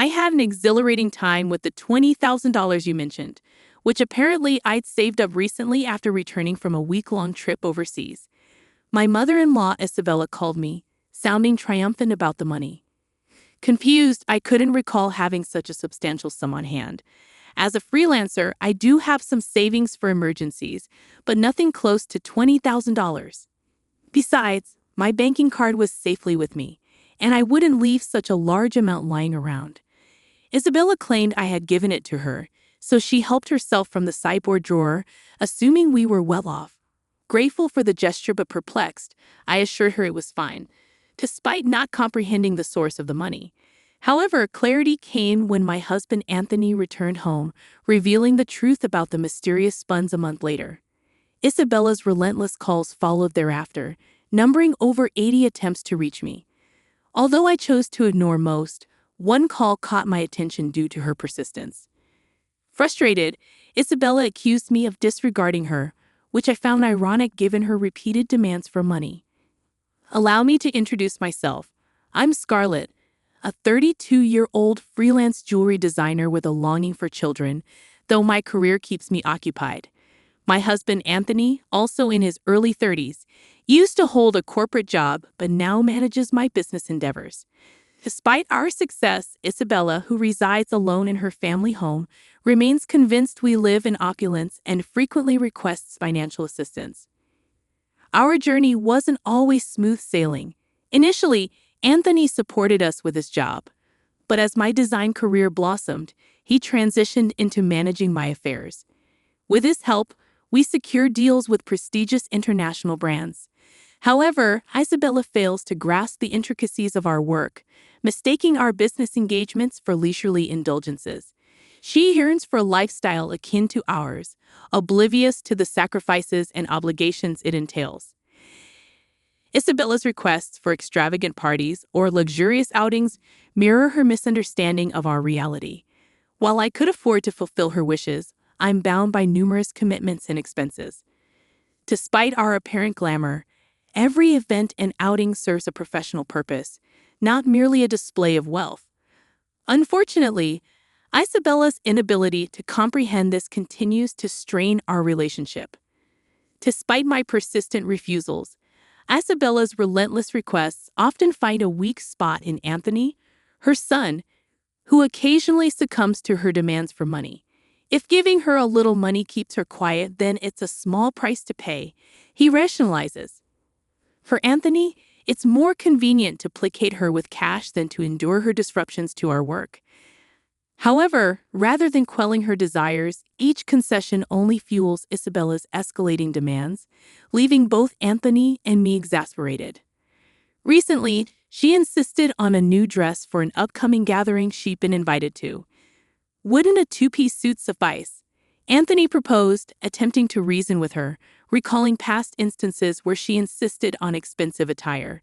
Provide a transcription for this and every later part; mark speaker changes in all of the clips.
Speaker 1: I had an exhilarating time with the $20,000 you mentioned, which apparently I'd saved up recently after returning from a week-long trip overseas. My mother-in-law, Isabella, called me, sounding triumphant about the money. Confused, I couldn't recall having such a substantial sum on hand. As a freelancer, I do have some savings for emergencies, but nothing close to $20,000. Besides, my banking card was safely with me, and I wouldn't leave such a large amount lying around. Isabella claimed I had given it to her, so she helped herself from the sideboard drawer, assuming we were well off. Grateful for the gesture but perplexed, I assured her it was fine, despite not comprehending the source of the money. However, clarity came when my husband Anthony returned home, revealing the truth about the mysterious funds a month later. Isabella's relentless calls followed thereafter, numbering over 80 attempts to reach me. Although I chose to ignore most, one call caught my attention due to her persistence. Frustrated, Isabella accused me of disregarding her, which I found ironic given her repeated demands for money. Allow me to introduce myself. I'm Scarlett, a 32-year-old freelance jewelry designer with a longing for children, though my career keeps me occupied. My husband Anthony, also in his early 30s, used to hold a corporate job but now manages my business endeavors. Despite our success, Isabella, who resides alone in her family home, remains convinced we live in opulence and frequently requests financial assistance. Our journey wasn't always smooth sailing. Initially, Anthony supported us with his job, but as my design career blossomed, he transitioned into managing my affairs. With his help, we secured deals with prestigious international brands. However, Isabella fails to grasp the intricacies of our work, mistaking our business engagements for leisurely indulgences. She yearns for a lifestyle akin to ours, oblivious to the sacrifices and obligations it entails. Isabella's requests for extravagant parties or luxurious outings mirror her misunderstanding of our reality. While I could afford to fulfill her wishes, I'm bound by numerous commitments and expenses. Despite our apparent glamour, every event and outing serves a professional purpose, not merely a display of wealth. Unfortunately, Isabella's inability to comprehend this continues to strain our relationship. Despite my persistent refusals, Isabella's relentless requests often find a weak spot in Anthony, her son, who occasionally succumbs to her demands for money. If giving her a little money keeps her quiet, then it's a small price to pay, he rationalizes. For Anthony, it's more convenient to placate her with cash than to endure her disruptions to our work. However, rather than quelling her desires, each concession only fuels Isabella's escalating demands, leaving both Anthony and me exasperated. Recently, she insisted on a new dress for an upcoming gathering she'd been invited to. Wouldn't a two-piece suit suffice? Anthony proposed, attempting to reason with her, recalling past instances where she insisted on expensive attire.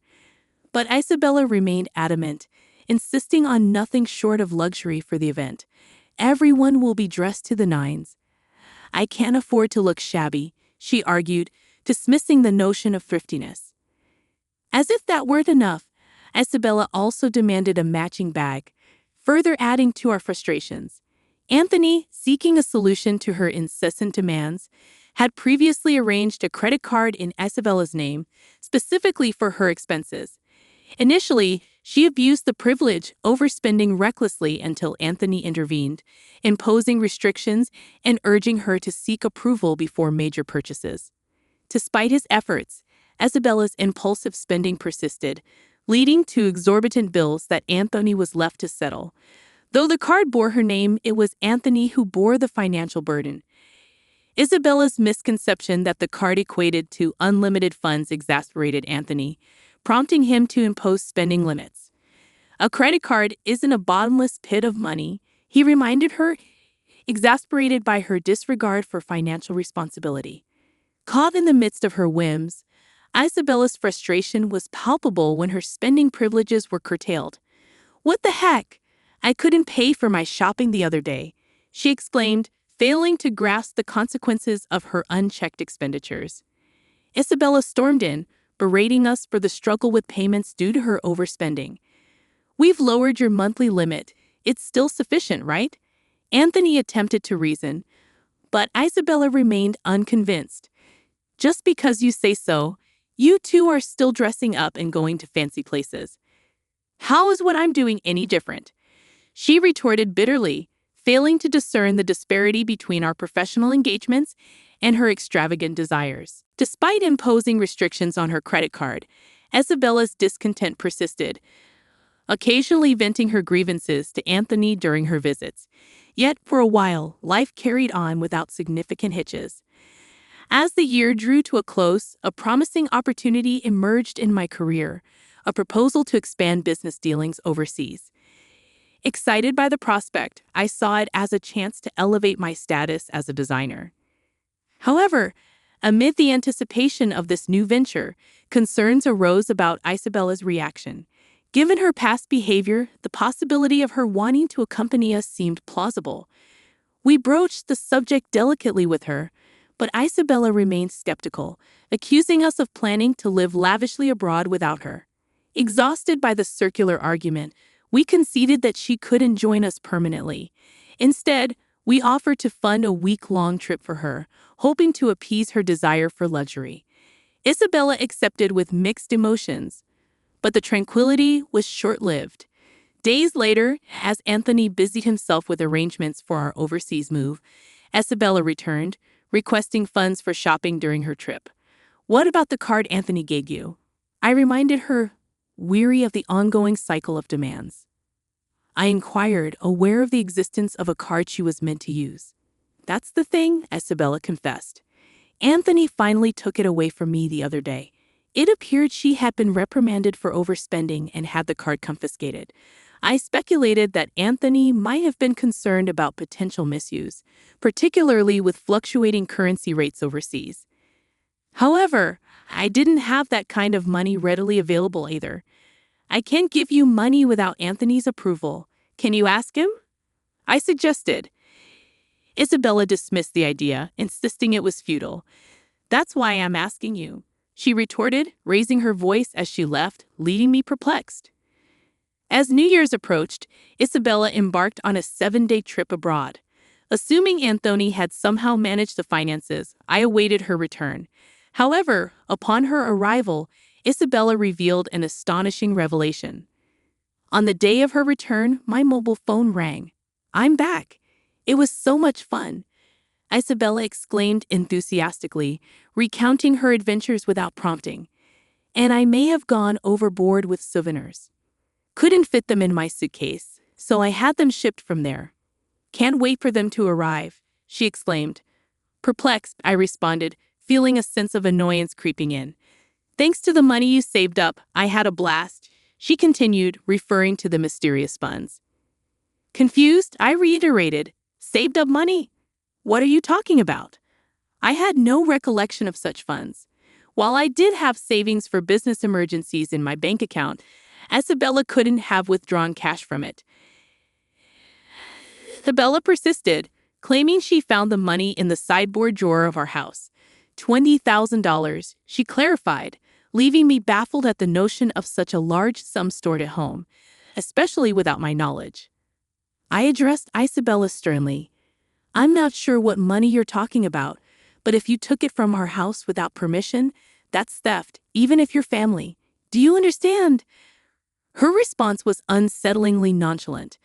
Speaker 1: But Isabella remained adamant, insisting on nothing short of luxury for the event. Everyone will be dressed to the nines. I can't afford to look shabby, she argued, dismissing the notion of thriftiness. As if that weren't enough, Isabella also demanded a matching bag, further adding to our frustrations. Anthony, seeking a solution to her incessant demands, had previously arranged a credit card in Isabella's name, specifically for her expenses. Initially, she abused the privilege, overspending recklessly until Anthony intervened, imposing restrictions and urging her to seek approval before major purchases. Despite his efforts, Isabella's impulsive spending persisted, leading to exorbitant bills that Anthony was left to settle. Though the card bore her name, it was Anthony who bore the financial burden. Isabella's misconception that the card equated to unlimited funds exasperated Anthony, prompting him to impose spending limits. A credit card isn't a bottomless pit of money, he reminded her, exasperated by her disregard for financial responsibility. Caught in the midst of her whims, Isabella's frustration was palpable when her spending privileges were curtailed. "What the heck? I couldn't pay for my shopping the other day," she exclaimed, failing to grasp the consequences of her unchecked expenditures. Isabella stormed in, berating us for the struggle with payments due to her overspending. "We've lowered your monthly limit," It's still sufficient, right? Anthony attempted to reason, but Isabella remained unconvinced. Just because you say so, you two are still dressing up and going to fancy places. How is what I'm doing any different? She retorted bitterly, failing to discern the disparity between our professional engagements and her extravagant desires. Despite imposing restrictions on her credit card, Isabella's discontent persisted, occasionally venting her grievances to Anthony during her visits. Yet, for a while, life carried on without significant hitches. As the year drew to a close, a promising opportunity emerged in my career, a proposal to expand business dealings overseas. Excited by the prospect, I saw it as a chance to elevate my status as a designer. However, amid the anticipation of this new venture, concerns arose about Isabella's reaction. Given her past behavior, the possibility of her wanting to accompany us seemed plausible. We broached the subject delicately with her, but Isabella remained skeptical, accusing us of planning to live lavishly abroad without her. Exhausted by the circular argument, we conceded that she couldn't join us permanently. Instead, we offered to fund a week-long trip for her, hoping to appease her desire for luxury. Isabella accepted with mixed emotions, but the tranquility was short-lived. Days later, as Anthony busied himself with arrangements for our overseas move, Isabella returned, requesting funds for shopping during her trip. "What about the card Anthony gave you?" I reminded her, weary of the ongoing cycle of demands. I inquired, aware of the existence of a card she was meant to use. "That's the thing," Isabella confessed. "Anthony finally took it away from me the other day. It appeared she had been reprimanded for overspending and had the card confiscated. I speculated that Anthony might have been concerned about potential misuse, particularly with fluctuating currency rates overseas. However, I didn't have that kind of money readily available either. I can't give you money without Anthony's approval. Can you ask him?" I suggested. Isabella dismissed the idea, insisting it was futile. "That's why I'm asking you," she retorted, raising her voice as she left, leaving me perplexed. As New Year's approached, Isabella embarked on a 7-day trip abroad. Assuming Anthony had somehow managed the finances, I awaited her return. However, upon her arrival, Isabella revealed an astonishing revelation. On the day of her return, my mobile phone rang. "I'm back. It was so much fun," Isabella exclaimed enthusiastically, recounting her adventures without prompting. "And I may have gone overboard with souvenirs. Couldn't fit them in my suitcase, so I had them shipped from there. Can't wait for them to arrive," she exclaimed. Perplexed, I responded, feeling a sense of annoyance creeping in. "Thanks to the money you saved up, I had a blast," she continued, referring to the mysterious funds. Confused, I reiterated, "Saved up money? What are you talking about?" I had no recollection of such funds. While I did have savings for business emergencies in my bank account, Isabella couldn't have withdrawn cash from it. Isabella persisted, claiming she found the money in the sideboard drawer of our house. $20,000, she clarified, leaving me baffled at the notion of such a large sum stored at home, especially without my knowledge. I addressed Isabella sternly. "I'm not sure what money you're talking about, but if you took it from our house without permission, that's theft, even if you're family. Do you understand?" Her response was unsettlingly nonchalant.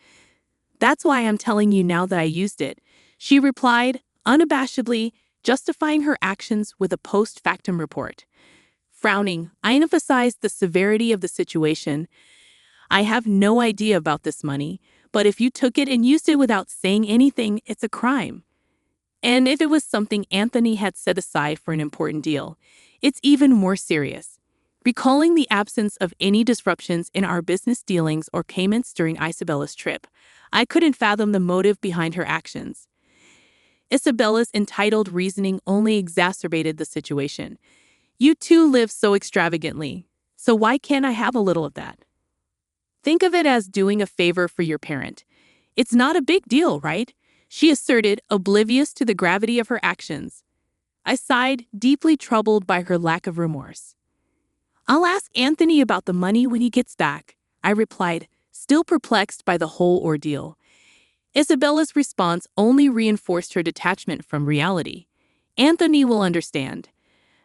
Speaker 1: "That's why I'm telling you now that I used it," she replied, unabashedly, justifying her actions with a post-factum report. Frowning, I emphasized the severity of the situation. "I have no idea about this money, but if you took it and used it without saying anything, it's a crime. And if it was something Anthony had set aside for an important deal, it's even more serious." Recalling the absence of any disruptions in our business dealings or payments during Isabella's trip, I couldn't fathom the motive behind her actions. Isabella's entitled reasoning only exacerbated the situation. "You two live so extravagantly, so why can't I have a little of that? Think of it as doing a favor for your parent. It's not a big deal, right?" she asserted, oblivious to the gravity of her actions. I sighed, deeply troubled by her lack of remorse. "I'll ask Anthony about the money when he gets back," I replied, still perplexed by the whole ordeal. Isabella's response only reinforced her detachment from reality. Anthony will understand.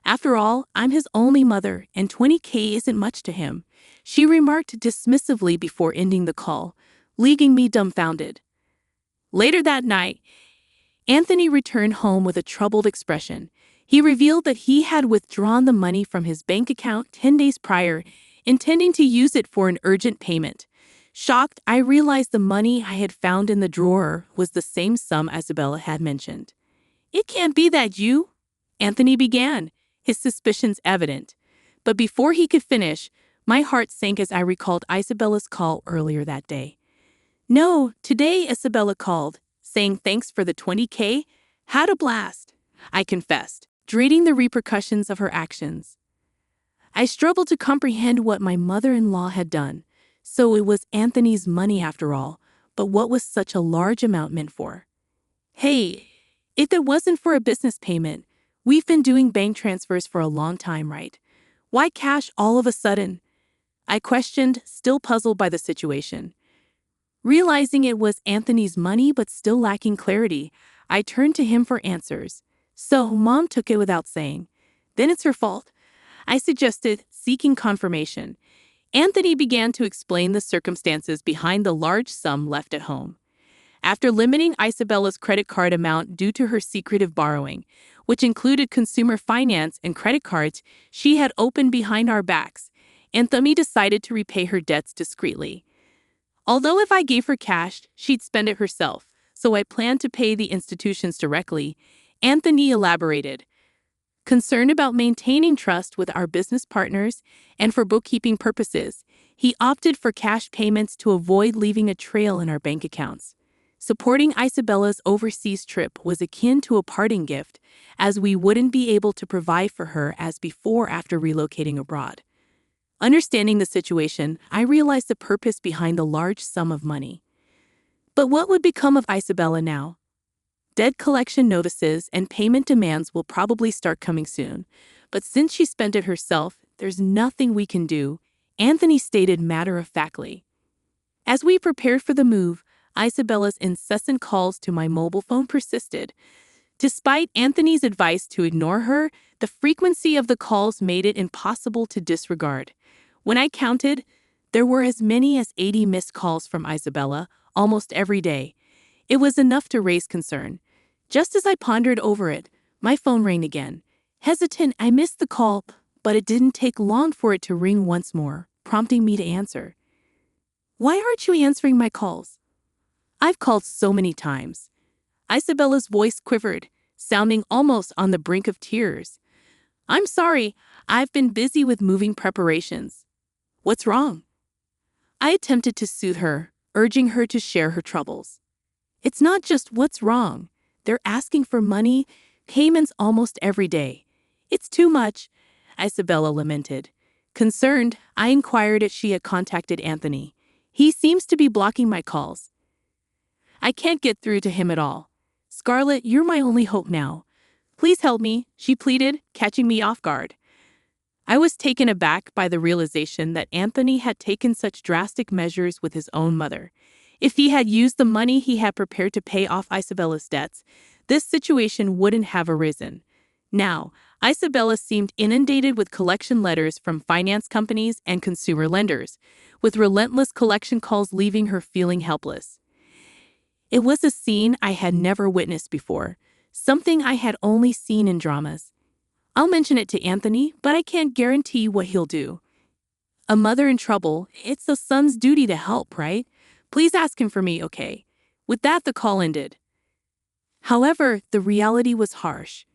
Speaker 1: After all, I'm his only mother, and 20K isn't much to him, she remarked dismissively before ending the call, leaving me dumbfounded. Later that night, Anthony returned home with a troubled expression. He revealed that he had withdrawn the money from his bank account 10 days prior, intending to use it for an urgent payment. Shocked, I realized the money I had found in the drawer was the same sum Isabella had mentioned. "It can't be that you," Anthony began, his suspicions evident. But before he could finish, my heart sank as I recalled Isabella's call earlier that day. "No, today Isabella called, saying thanks for the 20K. Had a blast," I confessed, dreading the repercussions of her actions. I struggled to comprehend what my mother-in-law had done. So it was Anthony's money after all, but what was such a large amount meant for? "Hey, if it wasn't for a business payment, we've been doing bank transfers for a long time, right? Why cash all of a sudden?" I questioned, still puzzled by the situation. Realizing it was Anthony's money but still lacking clarity, I turned to him for answers. "So, Mom took it without saying. Then it's her fault," I suggested, seeking confirmation. Anthony began to explain the circumstances behind the large sum left at home. After limiting Isabella's credit card amount due to her secretive borrowing, which included consumer finance and credit cards she had opened behind our backs, Anthony decided to repay her debts discreetly. Although if I gave her cash, she'd spend it herself, so I planned to pay the institutions directly, Anthony elaborated. Concerned about maintaining trust with our business partners and for bookkeeping purposes, he opted for cash payments to avoid leaving a trail in our bank accounts. Supporting Isabella's overseas trip was akin to a parting gift, as we wouldn't be able to provide for her as before after relocating abroad. Understanding the situation, I realized the purpose behind the large sum of money. But what would become of Isabella now? Debt collection notices and payment demands will probably start coming soon, but since she spent it herself, there's nothing we can do, Anthony stated matter-of-factly. As we prepared for the move, Isabella's incessant calls to my mobile phone persisted. Despite Anthony's advice to ignore her, the frequency of the calls made it impossible to disregard. When I counted, there were as many as 80 missed calls from Isabella almost every day. It was enough to raise concern. Just as I pondered over it, my phone rang again. Hesitant, I missed the call, but it didn't take long for it to ring once more, prompting me to answer. "Why aren't you answering my calls? I've called so many times." Isabella's voice quivered, sounding almost on the brink of tears. "I'm sorry, I've been busy with moving preparations." "What's wrong?" I attempted to soothe her, urging her to share her troubles. "It's not just what's wrong. They're asking for money, payments almost every day. It's too much," Isabella lamented. Concerned, I inquired if she had contacted Anthony. "He seems to be blocking my calls. I can't get through to him at all. Scarlett, you're my only hope now. Please help me," she pleaded, catching me off guard. I was taken aback by the realization that Anthony had taken such drastic measures with his own mother. If he had used the money he had prepared to pay off Isabella's debts, this situation wouldn't have arisen. Now, Isabella seemed inundated with collection letters from finance companies and consumer lenders, with relentless collection calls leaving her feeling helpless. It was a scene I had never witnessed before, something I had only seen in dramas. I'll mention it to Anthony, but I can't guarantee what he'll do. A mother in trouble, it's a son's duty to help, right? Please ask him for me, okay? With that, the call ended. However, the reality was harsh.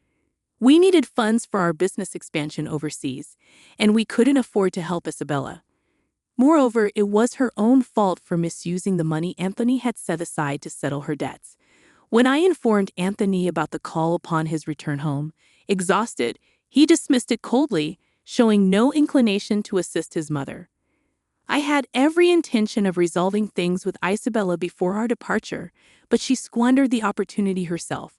Speaker 1: We needed funds for our business expansion overseas, and we couldn't afford to help Isabella. Moreover, it was her own fault for misusing the money Anthony had set aside to settle her debts. When I informed Anthony about the call upon his return home, exhausted, he dismissed it coldly, showing no inclination to assist his mother. I had every intention of resolving things with Isabella before our departure, but she squandered the opportunity herself.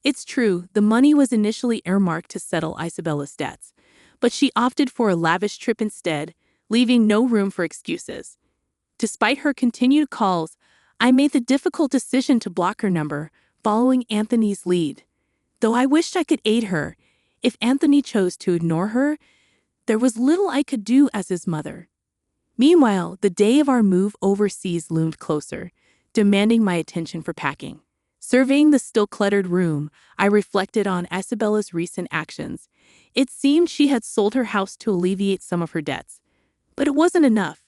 Speaker 1: It's true, the money was initially earmarked to settle Isabella's debts, but she opted for a lavish trip instead, leaving no room for excuses. Despite her continued calls, I made the difficult decision to block her number, following Anthony's lead. Though I wished I could aid her, if Anthony chose to ignore her, there was little I could do as his mother. Meanwhile, the day of our move overseas loomed closer, demanding my attention for packing. Surveying the still cluttered room, I reflected on Isabella's recent actions. It seemed she had sold her house to alleviate some of her debts. But it wasn't enough.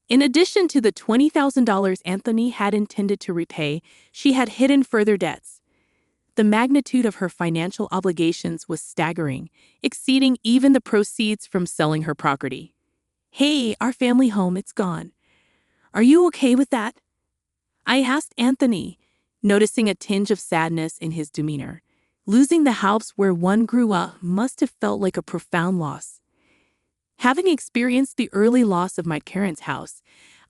Speaker 1: In addition to the $20,000 Anthony had intended to repay, she had hidden further debts. The magnitude of her financial obligations was staggering, exceeding even the proceeds from selling her property. "Hey, our family home, it's gone. Are you okay with that?" I asked Anthony, noticing a tinge of sadness in his demeanor. Losing the house where one grew up must have felt like a profound loss. Having experienced the early loss of my parents' house,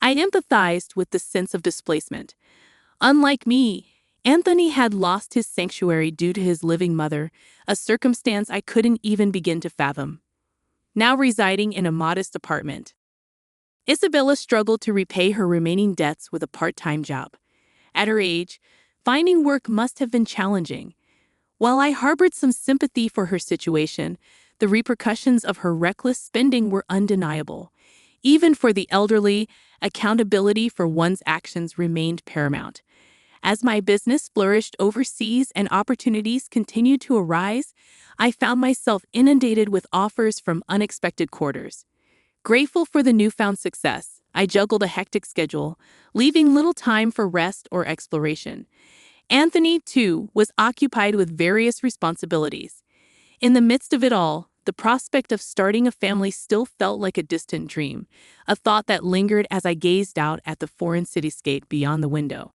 Speaker 1: I empathized with the sense of displacement. Unlike me, Anthony had lost his sanctuary due to his living mother, a circumstance I couldn't even begin to fathom. Now residing in a modest apartment, Isabella struggled to repay her remaining debts with a part-time job. At her age, finding work must have been challenging. While I harbored some sympathy for her situation, the repercussions of her reckless spending were undeniable. Even for the elderly, accountability for one's actions remained paramount. As my business flourished overseas and opportunities continued to arise, I found myself inundated with offers from unexpected quarters. Grateful for the newfound success, I juggled a hectic schedule, leaving little time for rest or exploration. Anthony, too, was occupied with various responsibilities. In the midst of it all, the prospect of starting a family still felt like a distant dream, a thought that lingered as I gazed out at the foreign cityscape beyond the window.